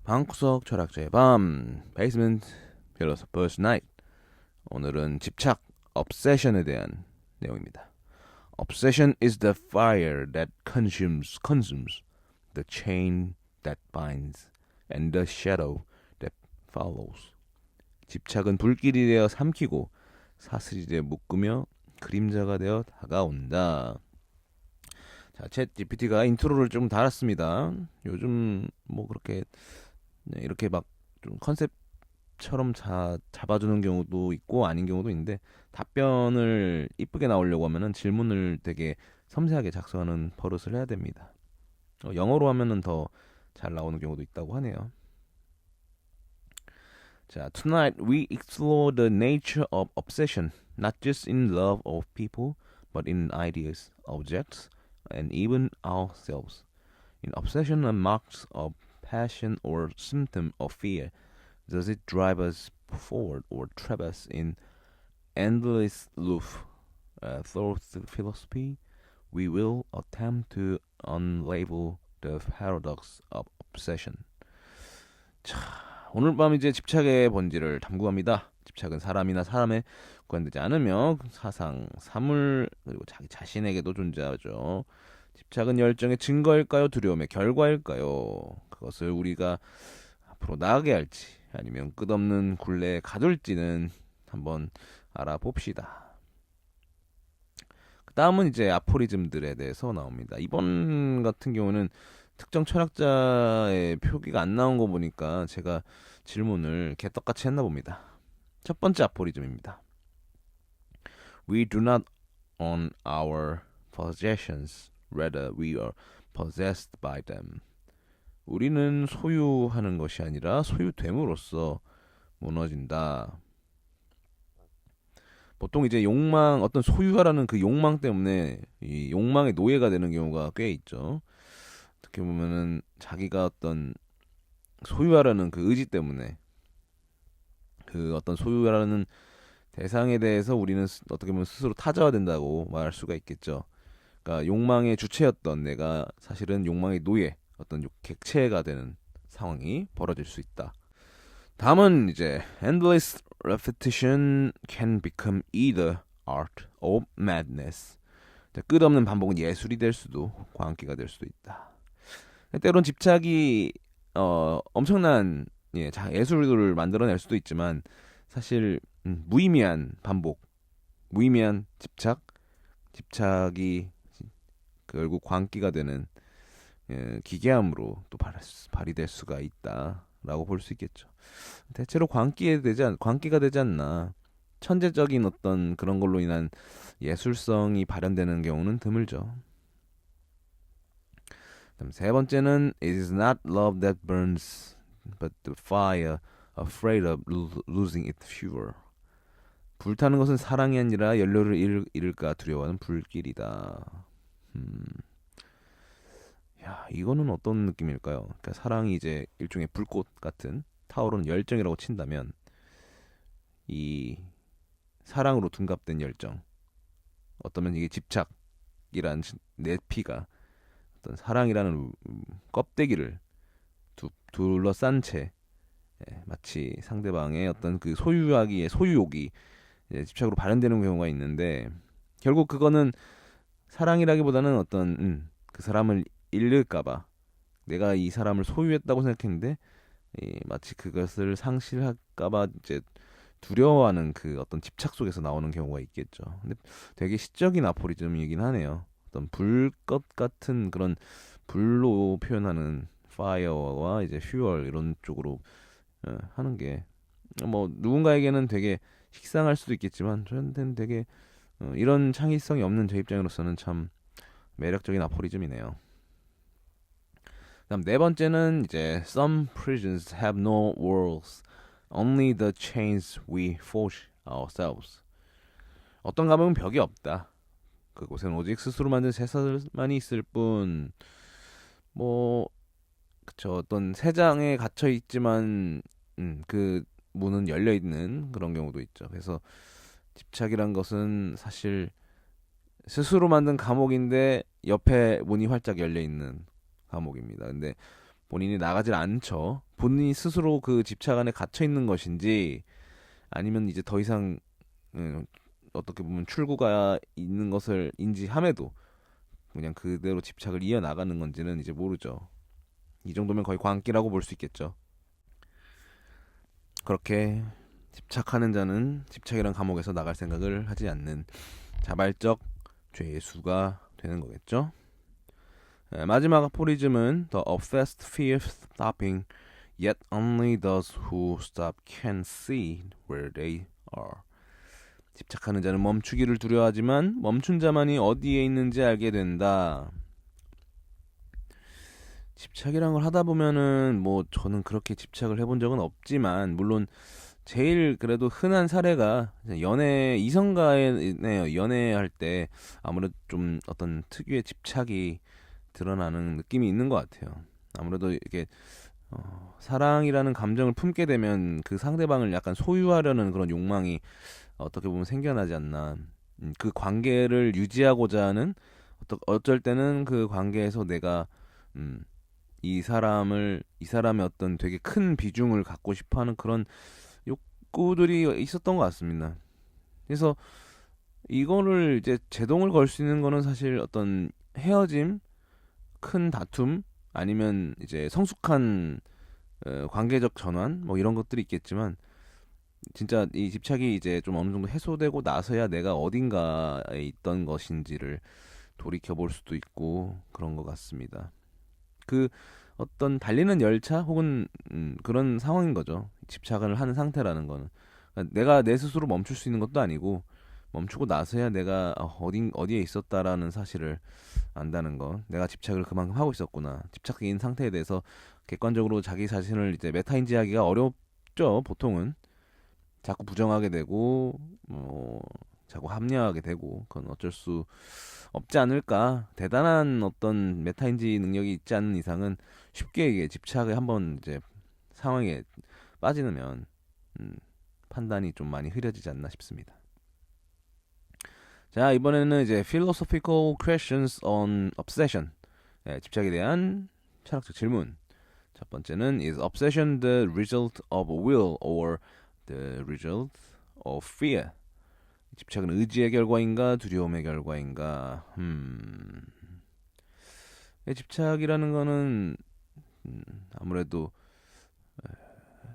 방구석 철학자의 밤 베이스먼트 필로소퍼스 나이트. 오늘은 집착 obsession에 대한 내용입니다. Obsession is the fire that consumes the chain that binds and the shadow that follows. 집착은 불길이 되어 삼키고 사슬이 묶으며 그림자가 되어 다가온다. 자, 챗 GPT가 인트로를 좀 달았습니다. 요즘 뭐 그렇게 이렇게 막 좀 컨셉처럼 잡아주는 경우도 있고 아닌 경우도 있는데, 답변을 이쁘게 나오려고 하면은 질문을 되게 섬세하게 작성하는 버릇을 해야 됩니다. 영어로 하면은 더 잘 나오는 경우도 있다고 하네요. 자, tonight we explore the nature of obsession, not just in love of people, but in ideas, objects, and even ourselves. In obsession, a marks of passion or symptom of fear. Does it drive us forward or trap us in endless loop? Through philosophy, we will attempt to unravel the paradox of obsession. 자, 오늘 밤 이제 집착의 본질을 탐구합니다. 집착은 사람이나 사람에 구간되지 않으며 사상, 사물, 그리고 자기 자신에게도 존재하죠. 집착은 열정의 증거일까요? 두려움의 결과일까요? 그것을 우리가 앞으로 나아가게 할지 아니면 끝없는 굴레에 가둘지는 한번 알아봅시다. 그 다음은 이제 아포리즘들에 대해서 나옵니다. 이번 같은 경우는 특정 철학자의 표기가 안 나온 거 보니까 제가 질문을 개떡같이 했나 봅니다. 첫 번째 아포리즘입니다. We do not own our possessions, rather we are possessed by them. 우리는 소유하는 것이 아니라 소유됨으로써 무너진다. 보통 이제 욕망, 어떤 소유하라는 그 욕망 때문에 이 욕망의 노예가 되는 경우가 꽤 있죠. 어떻게 보면은 자기가 어떤 소유하라는 그 의지 때문에 그 어떤 소유하라는 대상에 대해서 우리는 어떻게 보면 스스로 타자화된다고 말할 수가 있겠죠. 그러니까 욕망의 주체였던 내가 사실은 욕망의 노예, 어떤 객체가 되는 상황이 벌어질 수 있다. 다음은 이제 endless repetition can become either art or madness. 끝없는 반복은 예술이 될 수도 광기가 될 수도 있다. 때론 집착이 엄청난 예술을 만들어낼 수도 있지만 사실 무의미한 반복, 무의미한 집착이 결국 광기가 되는 기괴함으로 또 발휘될 수가 있다라고 볼 수 있겠죠. 대체로 광기가 되지 않나. 천재적인 어떤 그런 걸로 인한 예술성이 발현되는 경우는 드물죠. 그다음 세 번째는 it is not love that burns, but the fire afraid of losing its fuel. 불타는 것은 사랑이 아니라 연료를 잃을까 두려워하는 불길이다. 야, 이거는 어떤 느낌일까요? 그러니까 사랑이 이제 일종의 불꽃 같은 타오르는 열정이라고 친다면, 이 사랑으로 둔갑된 열정, 어쩌면 이게 집착이란 내피가 어떤 사랑이라는 껍데기를 둘러싼 채 마치 상대방의 어떤 그 소유하기의 소유욕이 집착으로 발현되는 경우가 있는데, 결국 그거는 사랑이라기보다는 어떤 그 사람을 잃을까봐, 내가 이 사람을 소유했다고 생각했는데 마치 그것을 상실할까봐 이제 두려워하는 그 어떤 집착 속에서 나오는 경우가 있겠죠. 근데 되게 시적인 아포리즘이긴 하네요. 어떤 불꽃 같은 그런 불로 표현하는 fire와 이제 fuel 이런 쪽으로 하는 게 뭐 누군가에게는 되게 식상할 수도 있겠지만 저한테는 되게 이런 창의성이 없는 제 입장으로서는 참 매력적인 아포리즘이네요. 그다음 네 번째는 이제 some prisons have no walls, only the chains we forge ourselves. 어떤 감옥은 벽이 없다. 그곳엔 오직 스스로 만든 쇠사슬만이 있을 뿐. 뭐 그쵸, 어떤 새장에 갇혀 있지만 그 문은 열려 있는 그런 경우도 있죠. 그래서 집착이란 것은 사실 스스로 만든 감옥인데 옆에 문이 활짝 열려 있는 감옥입니다. 근데 본인이 나가질 않죠. 본인이 스스로 그 집착 안에 갇혀 있는 것인지 아니면 이제 더 이상 어떻게 보면 출구가 있는 것을 인지함에도 그냥 그대로 집착을 이어나가는 건지는 이제 모르죠. 이 정도면 거의 광기라고 볼 수 있겠죠. 그렇게 집착하는 자는 집착이란 감옥에서 나갈 생각을 하지 않는 자발적 죄수가 되는 거겠죠. 마지막 아포리즘은 The obsessed fear stopping, yet only those who stop can see where they are. 집착하는 자는 멈추기를 두려워하지만 멈춘 자만이 어디에 있는지 알게 된다. 집착이란 걸 하다 보면은 뭐 저는 그렇게 집착을 해본 적은 없지만 물론 제일 그래도 흔한 사례가 연애 이성과의 연애할 때 아무래도 좀 어떤 특유의 집착이 드러나는 느낌이 있는 것 같아요. 아무래도 이렇게 사랑이라는 감정을 품게 되면 그 상대방을 약간 소유하려는 그런 욕망이 어떻게 보면 생겨나지 않나. 그 관계를 유지하고자 하는 어쩔 때는 그 관계에서 내가 이 사람의 어떤 되게 큰 비중을 갖고 싶어하는 그런 욕구들이 있었던 것 같습니다. 그래서 이거를 이제 제동을 걸 수 있는 거는 사실 어떤 헤어짐, 큰 다툼, 아니면 이제 성숙한 관계적 전환, 뭐 이런 것들이 있겠지만 진짜 이 집착이 이제 좀 어느 정도 해소되고 나서야 내가 어딘가에 있던 것인지를 돌이켜 볼 수도 있고 그런 것 같습니다. 그 어떤 달리는 열차 혹은 그런 상황인 거죠. 집착을 하는 상태라는 거는 그러니까 내가 내 스스로 멈출 수 있는 것도 아니고 멈추고 나서야 내가 어디에 있었다라는 사실을 안다는 거. 내가 집착을 그만큼 하고 있었구나. 집착인 상태에 대해서 객관적으로 자기 자신을 이제 메타인지하기가 어렵죠. 보통은 자꾸 부정하게 되고 자꾸 합리화하게 되고 그건 어쩔 수 없지 않을까. 대단한 어떤 메타인지 능력이 있지 않은 이상은 쉽게 이게 집착에 한번 이제 상황에 빠지면 판단이 좀 많이 흐려지지 않나 싶습니다. 자, 이번에는 이제 philosophical questions on obsession. 집착에 대한 철학적 질문. 첫 번째는 is obsession the result of will or the result of fear? 집착은 의지의 결과인가 두려움의 결과인가? 집착이라는 거는 아무래도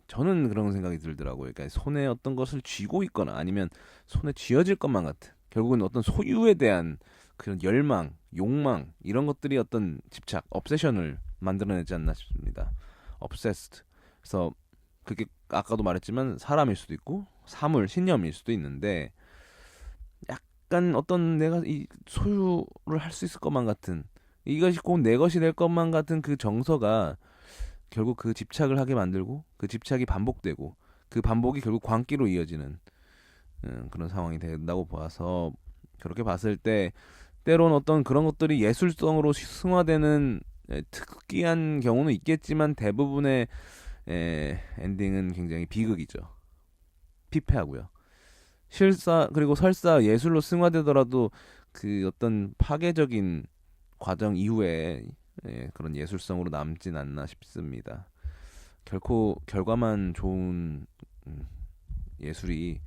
저는 그런 생각이 들더라고요. 그러니까 손에 어떤 것을 쥐고 있거나 아니면 손에 쥐어질 것만 같은 결국은 어떤 소유에 대한 그런 열망, 욕망 이런 것들이 어떤 집착, obsession을 만들어내지 않나 싶습니다. obsessed. 그래서 그게 아까도 말했지만 사람일 수도 있고 사물, 신념일 수도 있는데 약간 어떤 내가 이 소유를 할 수 있을 것만 같은 이것이 꼭 내 것이 될 것만 같은 그 정서가 결국 그 집착을 하게 만들고 그 집착이 반복되고 그 반복이 결국 광기로 이어지는 그런 상황이 된다고 봐서 그렇게 봤을 때 때론 어떤 그런 것들이 예술성으로 승화되는 특이한 경우는 있겠지만 대부분의 엔딩은 굉장히 비극이죠. 피폐하고요. 실사 그리고 설사 예술로 승화되더라도 그 어떤 파괴적인 과정 이후에 그런 예술성으로 남진 않나 싶습니다. 결코 결과만 좋은 예술이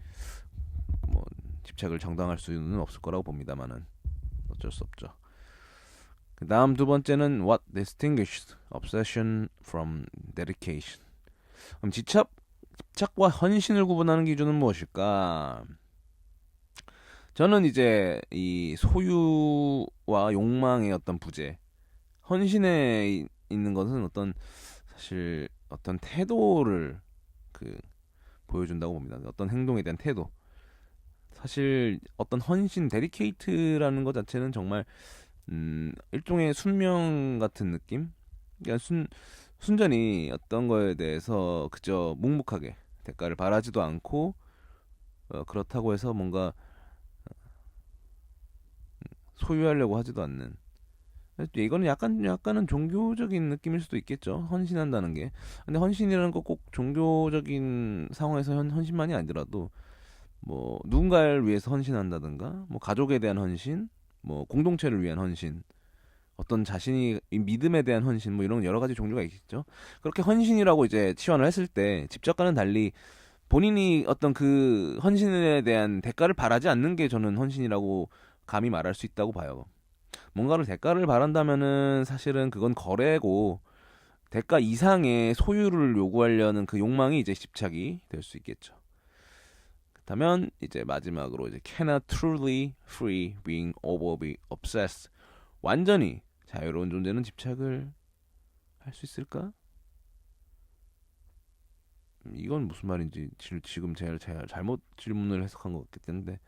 뭐 집착을 정당할 수는 없을 거라고 봅니다만은 어쩔 수 없죠. 그 다음 두 번째는 what distinguishes obsession from dedication? 그럼 집착과 헌신을 구분하는 기준은 무엇일까? 저는 이제 이 소유와 욕망의 어떤 부재, 헌신에 있는 것은 어떤 사실 어떤 태도를 보여준다고 봅니다. 어떤 행동에 대한 태도. 사실 어떤 헌신, 데디케이트라는 것 자체는 정말 일종의 순명 같은 느낌? 그러니까 순전히 어떤 거에 대해서 그저 묵묵하게 대가를 바라지도 않고 그렇다고 해서 뭔가 소유하려고 하지도 않는 이거는 약간은 종교적인 느낌일 수도 있겠죠. 헌신한다는 게. 근데 헌신이라는 거 꼭 종교적인 상황에서 헌신만이 아니더라도 뭐 누군가를 위해서 헌신한다든가 뭐 가족에 대한 헌신, 뭐 공동체를 위한 헌신 어떤 자신이 이 믿음에 대한 헌신 뭐 이런 여러 가지 종류가 있겠죠. 그렇게 헌신이라고 이제 치환을 했을 때 집착과는 달리 본인이 어떤 그 헌신에 대한 대가를 바라지 않는 게 저는 헌신이라고 감히 말할 수 있다고 봐요. 뭔가를 대가를 바란다면은 사실은 그건 거래고 대가 이상의 소유를 요구하려는 그 욕망이 이제 집착이 될 수 있겠죠. 그렇다면 이제 마지막으로 이제 cannot truly free being overly obsessed. 완전히 자유로운 존재는 집착을 할 수 있을까? 이건 무슨 말인지 지금 제가 잘못 질문을 해석한 것 같겠는데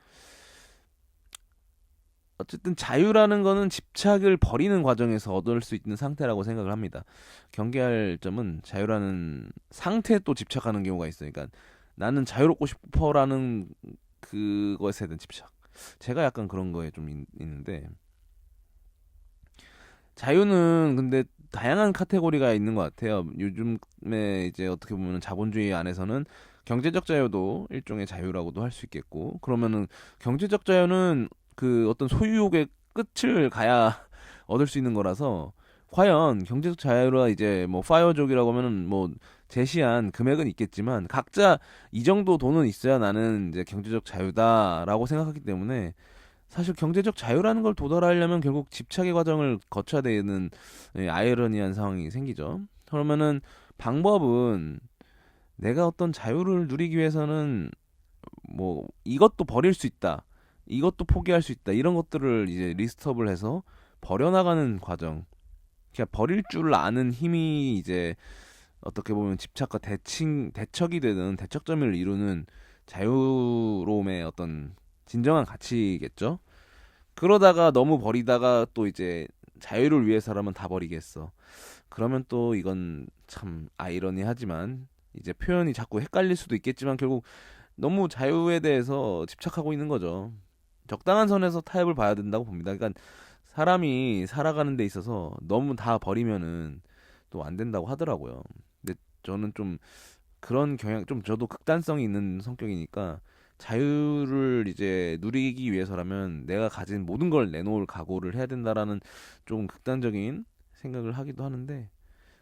어쨌든 자유라는 거는 집착을 버리는 과정에서 얻을 수 있는 상태라고 생각을 합니다. 경계할 점은 자유라는 상태에 또 집착하는 경우가 있으니까 나는 자유롭고 싶어라는 그것에 대한 집착. 제가 약간 그런 거에 좀 있는데 자유는 근데 다양한 카테고리가 있는 것 같아요. 요즘에 이제 어떻게 보면 자본주의 안에서는 경제적 자유도 일종의 자유라고도 할 수 있겠고, 그러면은 경제적 자유는 그 어떤 소유욕의 끝을 가야 얻을 수 있는 거라서, 과연 경제적 자유라 이제 뭐 파이어족이라고 하면은 뭐 제시한 금액은 있겠지만 각자 이 정도 돈은 있어야 나는 이제 경제적 자유다라고 생각하기 때문에 사실 경제적 자유라는 걸 도달하려면 결국 집착의 과정을 거쳐야 되는 아이러니한 상황이 생기죠. 그러면은 방법은 내가 어떤 자유를 누리기 위해서는 뭐 이것도 버릴 수 있다. 이것도 포기할 수 있다. 이런 것들을 이제 리스트업을 해서 버려나가는 과정. 그냥 버릴 줄 아는 힘이 이제 어떻게 보면 집착과 대척이 되는 대척점을 이루는 자유로움의 어떤 진정한 가치겠죠. 그러다가 너무 버리다가 또 이제 자유를 위해서라면 다 버리겠어. 그러면 또 이건 참 아이러니하지만 이제 표현이 자꾸 헷갈릴 수도 있겠지만 결국 너무 자유에 대해서 집착하고 있는 거죠. 적당한 선에서 타협을 봐야 된다고 봅니다. 그러니까 사람이 살아가는 데 있어서 너무 다 버리면은 또 안 된다고 하더라고요. 근데 저는 좀 그런 경향, 좀 저도 극단성이 있는 성격이니까 자유를 이제 누리기 위해서라면 내가 가진 모든 걸 내놓을 각오를 해야 된다라는 좀 극단적인 생각을 하기도 하는데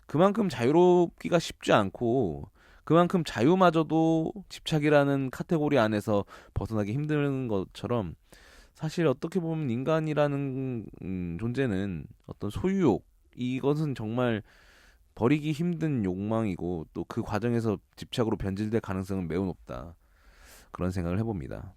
그만큼 자유롭기가 쉽지 않고 그만큼 자유마저도 집착이라는 카테고리 안에서 벗어나기 힘든 것처럼 사실 어떻게 보면 인간이라는 존재는 어떤 소유욕 이것은 정말 버리기 힘든 욕망이고 또 그 과정에서 집착으로 변질될 가능성은 매우 높다. 그런 생각을 해봅니다.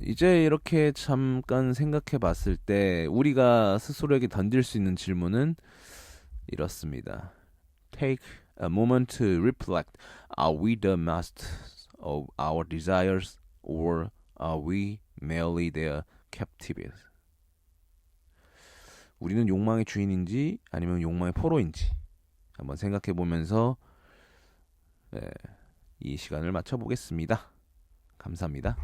이제 이렇게 잠깐 생각해 봤을 때 우리가 스스로에게 던질 수 있는 질문은 이렇습니다. Take a moment to reflect. Are we the masters of our desires or are we merely their captives? 우리는 욕망의 주인인지 아니면 욕망의 포로인지 한번 생각해 보면서 이 시간을 마쳐보겠습니다. 감사합니다.